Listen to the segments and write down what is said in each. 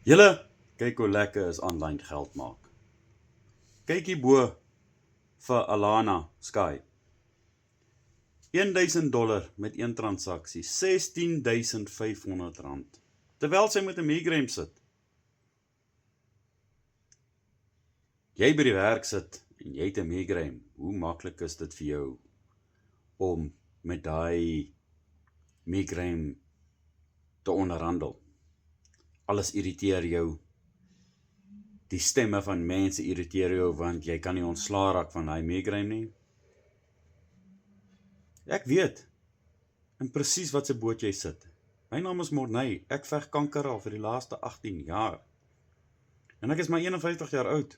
Julle, kyk hoe lekker is aanlyn geld maak. Kyk hierbo vir Alana Sky. $1,000 met een transaksie, R16,500, terwyl sy met 'n migraine sit. Jy by die werk sit en jy het 'n migraine. Hoe maklik is dit vir jou om met daai migraine te onderhandel? Alles irriteer jou. Die stemme van mense irriteer jou, want jy kan nie ontslaa raak van daai migraine nie. Ek weet en presies wat se boot jy sit. My naam is Morney, ek veg kanker al vir die laaste 18 jaar. En ek is maar 51 jaar oud.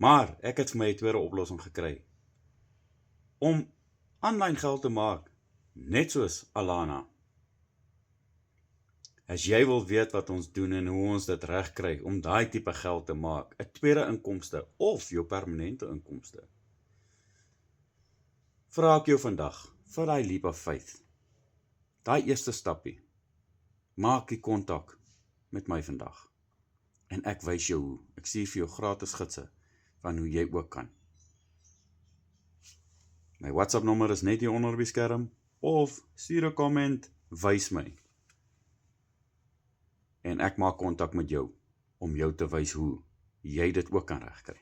Maar ek het vir my 'n tweede oplossing gekry. Om aanlyn geld te maak, net soos Alana. As jy wil weet wat ons doen en hoe ons dit reg kry om daai tipe geld te maak, 'n tweede inkomste of jou permanente inkomste, vra ek jou vandag vir daai leap of faith. Daai eerste stappie. Maak die kontak met my vandag. En ek wys jou hoe. Ek stuur vir jou gratis gidse van hoe jy ook kan. My WhatsApp nommer is net hier onder op die skerm, of stuur 'n comment, wys my. En ek maak kontak met jou om jou te wys hoe jy dit ook kan regkry.